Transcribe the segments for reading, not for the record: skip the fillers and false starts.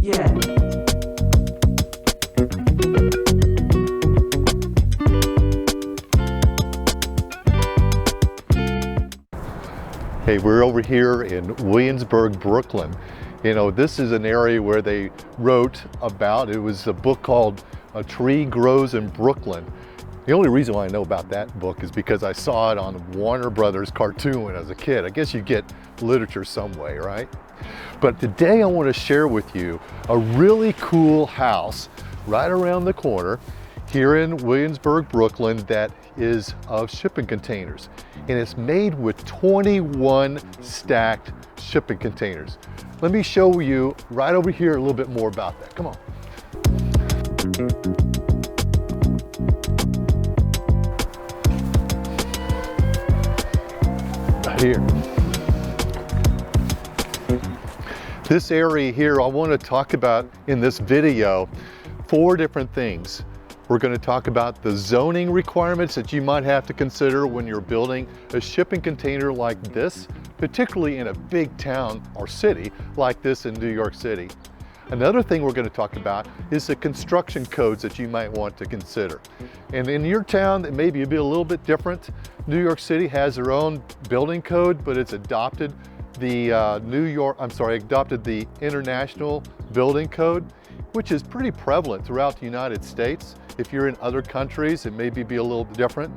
Yeah. Hey, we're over here in Williamsburg, Brooklyn. You know, this is an area where they wrote about, it was a book called A Tree Grows in Brooklyn. The only reason why I know about that book is because I saw it on Warner Brothers cartoon when I was a kid. I guess you get literature some way, right? But today I want to share with you a really cool house right around the corner here in Williamsburg, Brooklyn, that is of shipping containers. And it's made with 21 stacked shipping containers. Let me show you right over here a little bit more about that. Come on. Right here. This area here, I want to talk about in this video 4 different things. We're going to talk about the zoning requirements that you might have to consider when you're building a shipping container like this, particularly in a big town or city like this in New York City. Another thing we're going to talk about is the construction codes that you might want to consider. And in your town, it may be a little bit different. New York City has their own building code, but it's adopted the adopted the International Building Code, which is pretty prevalent throughout the United States. If you're in other countries, it may be a little different.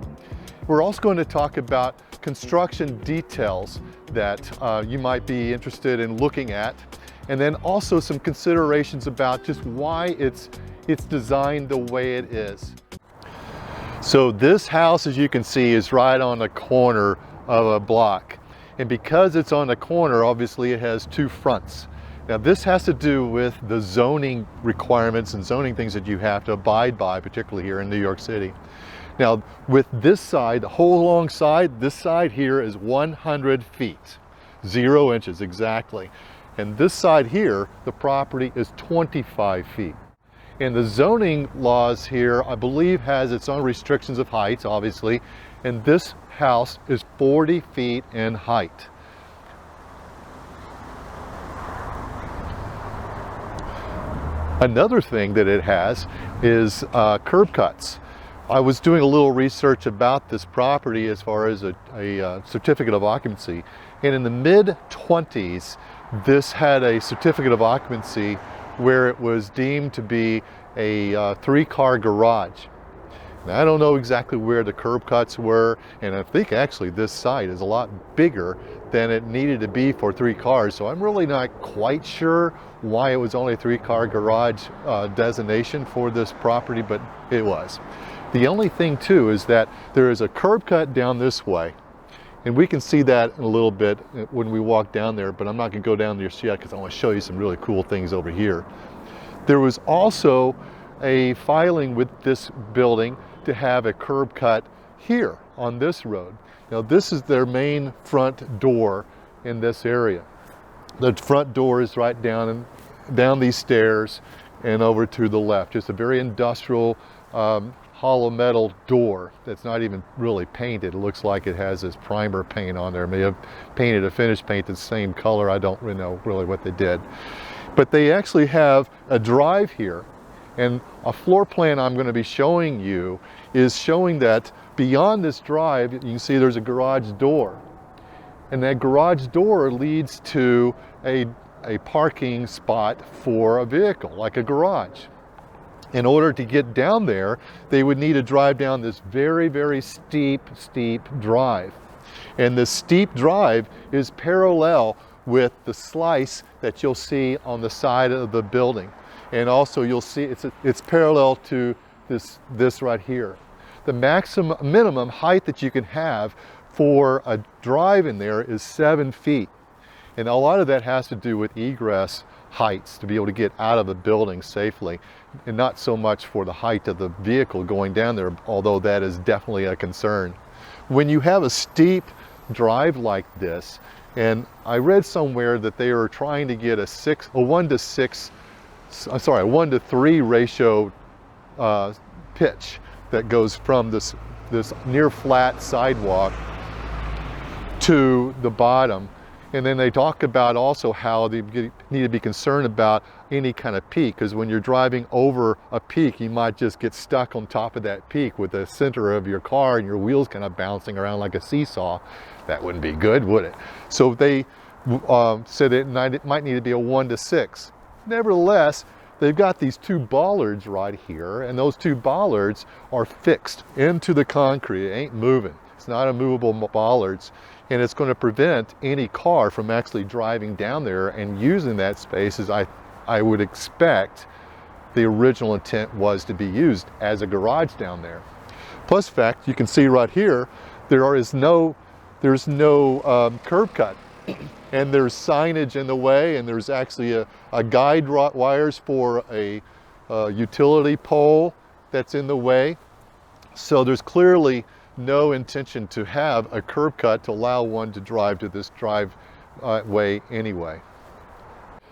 We're also going to talk about construction details that you might be interested in looking at, and then also some considerations about just why it's designed the way it is. So this house, as you can see, is right on the corner of a block. And because it's on the corner, obviously it has 2 fronts. Now this has to do with the zoning requirements and zoning things that you have to abide by, particularly here in New York City. Now with this side, the whole long side, this side here is 100 feet, 0 inches exactly. And this side here, the property is 25 feet. And the zoning laws here, I believe, has its own restrictions of heights, obviously. And this house is 40 feet in height. Another thing that it has is curb cuts. I was doing a little research about this property as far as a certificate of occupancy. And in the mid-20s, this had a certificate of occupancy where it was deemed to be a 3-car garage. Now, I don't know exactly where the curb cuts were, and I think actually this site is a lot bigger than it needed to be for 3 cars, so I'm really not quite sure why it was only a 3-car garage designation for this property, but it was. The only thing too is that there is a curb cut down this way, and we can see that in a little bit when we walk down there, but I'm not going to go down there yet because I want to show you some really cool things over here. There was also a filing with this building to have a curb cut here on this road. Now this is their main front door in this area. The front door is right down these stairs and over to the left. Just a very industrial hollow metal door that's not even really painted. It looks like it has this primer paint on there. They have painted a finish paint the same color. I don't really know what they did. But they actually have a drive here. And a floor plan I'm going to be showing you is showing that beyond this drive, you can see there's a garage door. And that garage door leads to a parking spot for a vehicle, like a garage. In order to get down there, they would need to drive down this very, very steep drive. And the steep drive is parallel with the slice that you'll see on the side of the building. And also you'll see it's parallel to this right here. The minimum height that you can have for a drive in there is 7 feet. And a lot of that has to do with egress heights to be able to get out of the building safely, and not so much for the height of the vehicle going down there, although that is definitely a concern. When you have a steep drive like this, and I read somewhere that they are trying to get a 1 to 3 ratio pitch that goes from this near flat sidewalk to the bottom. And then they talk about also how they need to be concerned about any kind of peak, because when you're driving over a peak, you might just get stuck on top of that peak with the center of your car and your wheels kind of bouncing around like a seesaw. That wouldn't be good, would it? So they said it might need to be a 1 to 6. Nevertheless, they've got these 2 bollards right here, and those 2 bollards are fixed into the concrete. It ain't moving. It's not a movable bollards. And it's going to prevent any car from actually driving down there and using that space as I would expect the original intent was to be used as a garage down there. Plus fact, you can see right here, there's no curb cut. And there's signage in the way, and there's actually a guide wires for a utility pole that's in the way. So there's clearly no intention to have a curb cut to allow one to drive to this driveway anyway.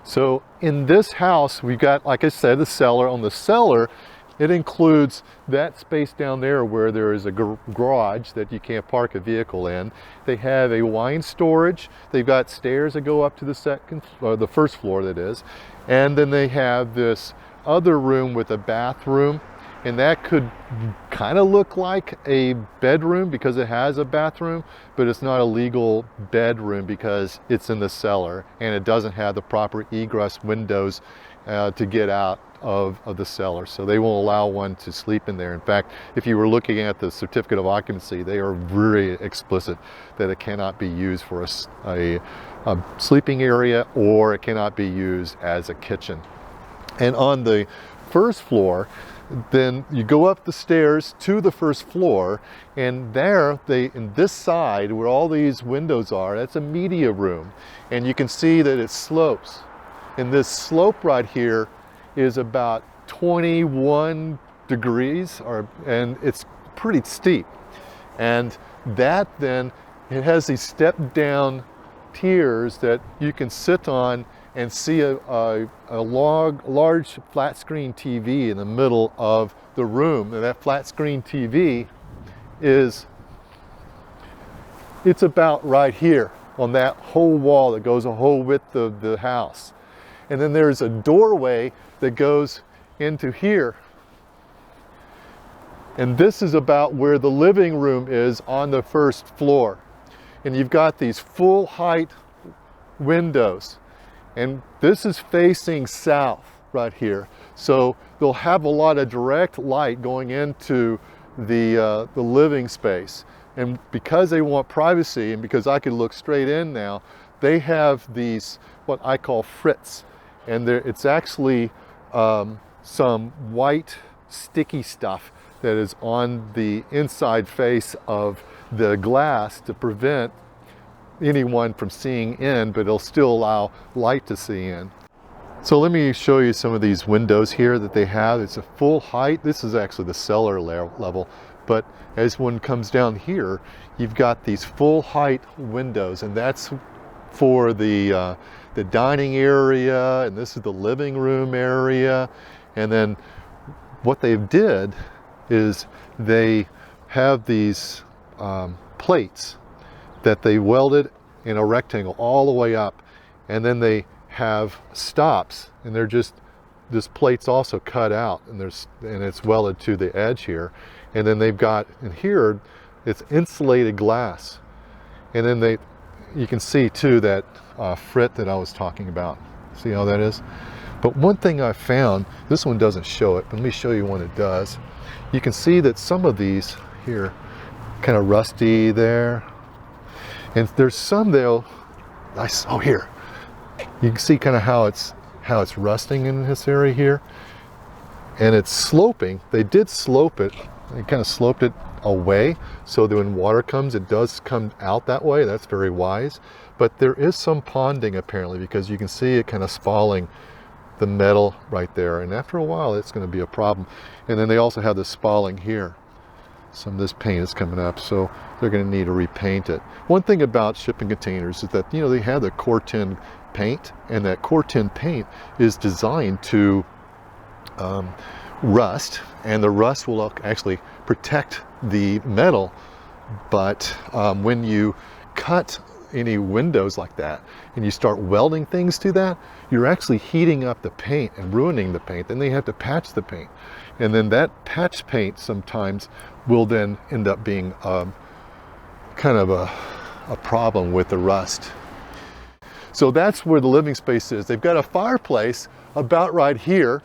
So in this house, we've got, like I said, the cellar. On the cellar, it includes that space down there where there is a garage that you can't park a vehicle in. They have a wine storage. They've got stairs that go up to the first floor, that is. And then they have this other room with a bathroom. And that could kind of look like a bedroom because it has a bathroom, but it's not a legal bedroom because it's in the cellar and it doesn't have the proper egress windows to get out of the cellar. So they won't allow one to sleep in there. In fact, if you were looking at the certificate of occupancy, they are very explicit that it cannot be used for a sleeping area, or it cannot be used as a kitchen. And on the first floor, then you go up the stairs to the first floor, and there in this side where all these windows are, that's a media room, and you can see that it slopes. And this slope right here is about 21 degrees, and it's pretty steep. And that then, it has these step down tiers that you can sit on and see a large flat screen TV in the middle of the room. And that flat screen TV it's about right here on that whole wall that goes the whole width of the house. And then there's a doorway that goes into here. And this is about where the living room is on the first floor. And you've got these full height windows. And this is facing south right here. So they'll have a lot of direct light going into the living space. And because they want privacy, and because I can look straight in now, they have these, what I call frits. And it's actually some white sticky stuff that is on the inside face of the glass to prevent anyone from seeing in, but it'll still allow light to see in. So let me show you some of these windows here that they have. It's a full height. This is actually the cellar level, but as one comes down here, you've got these full height windows, and that's for the dining area, and this is the living room area. And then what they did is they have these plates that they welded in a rectangle all the way up, and then they have stops, and they're just, this plate's also cut out, and it's welded to the edge here. And then they've got in here, it's insulated glass, and then you can see too that frit that I was talking about. See how that is? But one thing I found, this one doesn't show it, but let me show you when it does. You can see that some of these here kind of rusty there. And there's some though, oh here, you can see kind of how it's rusting in this area here. And it's sloping. They did slope it. They kind of sloped it away so that when water comes, it does come out that way. That's very wise. But there is some ponding apparently, because you can see it kind of spalling the metal right there. And after a while, it's going to be a problem. And then they also have the spalling here. Some of this paint is coming up, so they're going to need to repaint it. One thing about shipping containers is that, you know, they have the Corten paint, and that Corten paint is designed to rust, and the rust will actually protect the metal. But when you cut any windows like that, and you start welding things to that, you're actually heating up the paint and ruining the paint. Then they have to patch the paint. And then that patch paint sometimes will then end up being kind of a problem with the rust. So that's where the living space is. They've got a fireplace about right here,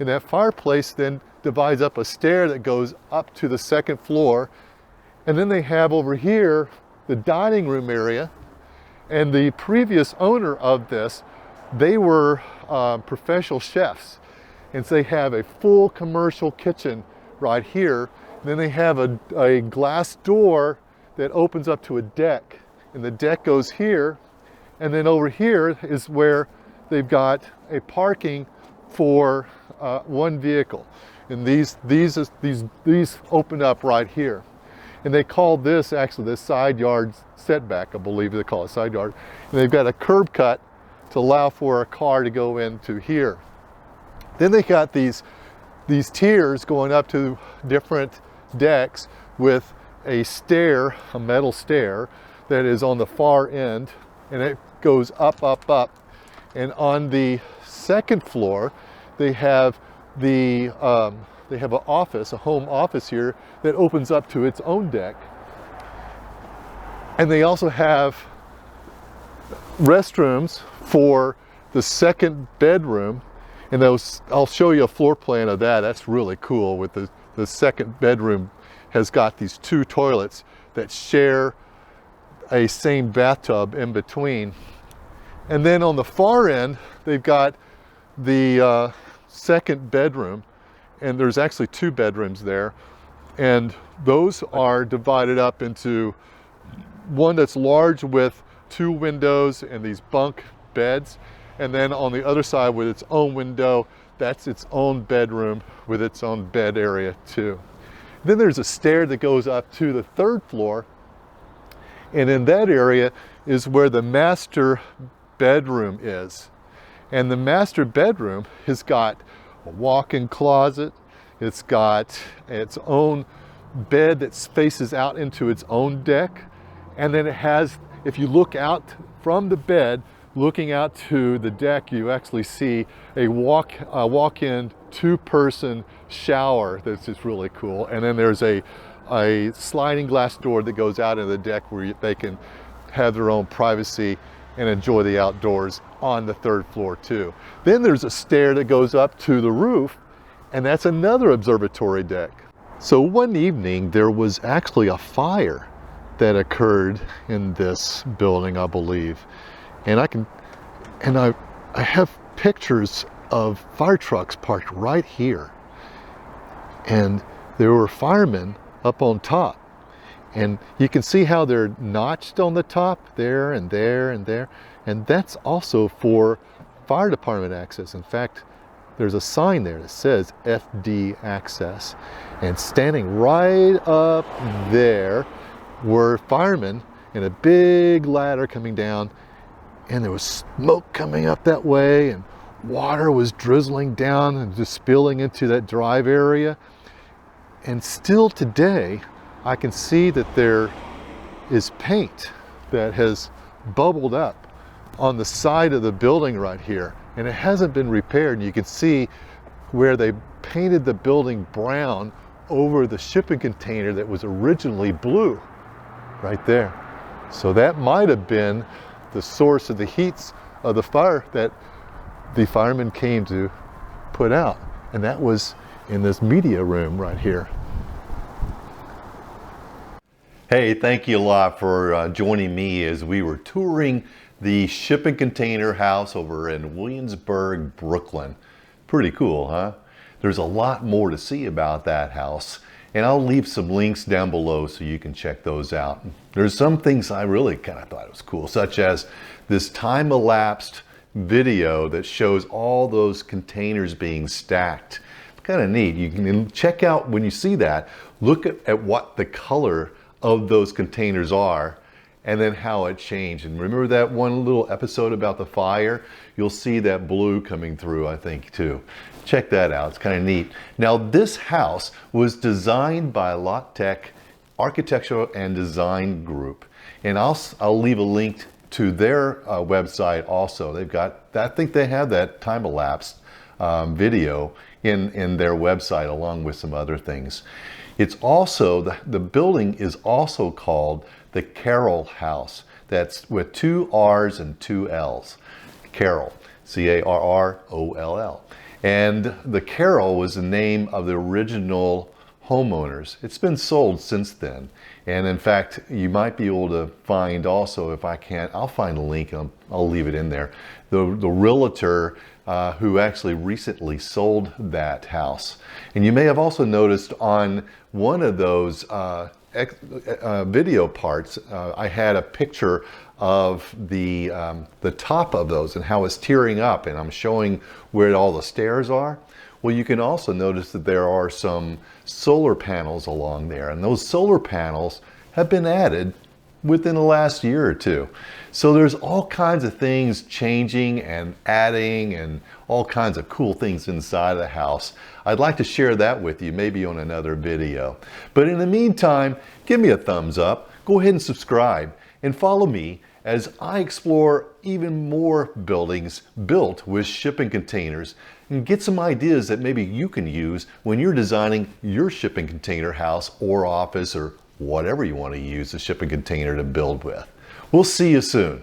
and that fireplace then divides up a stair that goes up to the second floor. And then they have over here the dining room area. And the previous owner of this, they were professional chefs. And so they have a full commercial kitchen right here. And then they have a glass door that opens up to a deck. And the deck goes here. And then over here is where they've got a parking for one vehicle. And these open up right here. And they call this actually the side yard setback, I believe they call it side yard. And they've got a curb cut to allow for a car to go into here. Then they got these tiers going up to different decks with a stair, a metal stair that is on the far end, and it goes up, up, up. And on the second floor, they have an office, a home office here that opens up to its own deck. And they also have restrooms for the second bedroom. And I'll show you a floor plan of that. That's really cool. With the second bedroom has got these two toilets that share a same bathtub in between. And then on the far end, they've got the second bedroom, and there's actually two bedrooms there. And those are divided up into one that's large with two windows and these bunk beds. And then on the other side with its own window, that's its own bedroom with its own bed area too. Then there's a stair that goes up to the third floor. And in that area is where the master bedroom is. And the master bedroom has got a walk-in closet. It's got its own bed that faces out into its own deck. And then it has, if you look out from the bed, looking out to the deck, you actually see a walk-in two-person shower that's just really cool. And then there's a sliding glass door that goes out into the deck where they can have their own privacy and enjoy the outdoors on the third floor too. Then there's a stair that goes up to the roof, and that's another observatory deck. So one evening there was actually a fire that occurred in this building, I believe. And I have pictures of fire trucks parked right here. And there were firemen up on top. And you can see how they're notched on the top, there and there and there. And that's also for fire department access. In fact, there's a sign there that says FD access. And standing right up there were firemen and a big ladder coming down. And there was smoke coming up that way, and water was drizzling down and just spilling into that drive area. And still today, I can see that there is paint that has bubbled up on the side of the building right here, and it hasn't been repaired. And you can see where they painted the building brown over the shipping container that was originally blue right there. So that might have been the source of the heats of the fire that the firemen came to put out. And that was in this media room right here. Hey, thank you a lot for joining me as we were touring the shipping container house over in Williamsburg, Brooklyn. Pretty cool, huh? There's a lot more to see about that house, and I'll leave some links down below so you can check those out. There's some things I really kind of thought was cool, such as this time-elapsed video that shows all those containers being stacked. It's kind of neat. You can check out, when you see that, look at what the color of those containers are, and then how it changed. And remember that one little episode about the fire? You'll see that blue coming through, I think, too. Check that out. It's kind of neat. Now, this house was designed by Lot Tech Architectural and Design Group. And I'll leave a link to their website also. They've got, I think they have that time-elapsed video in their website along with some other things. It's also, the building is also called the Carroll House. That's with 2 R's and 2 L's. Carroll, C-A-R-R-O-L-L. And the Carroll was the name of the original homeowners. It's been sold since then. And in fact, you might be able to find also, if I can't, I'll find a link, I'll leave it in there. The realtor who actually recently sold that house. And you may have also noticed on one of those video parts, I had a picture of the top of those and how it's tearing up, and I'm showing where all the stairs are. Well, you can also notice that there are some solar panels along there, and those solar panels have been added within the last year or two. So there's all kinds of things changing and adding and all kinds of cool things inside of the house. I'd like to share that with you, maybe on another video. But in the meantime, give me a thumbs up, go ahead and subscribe, and follow me as I explore even more buildings built with shipping containers and get some ideas that maybe you can use when you're designing your shipping container house or office or whatever you want to use a shipping container to build with. We'll see you soon.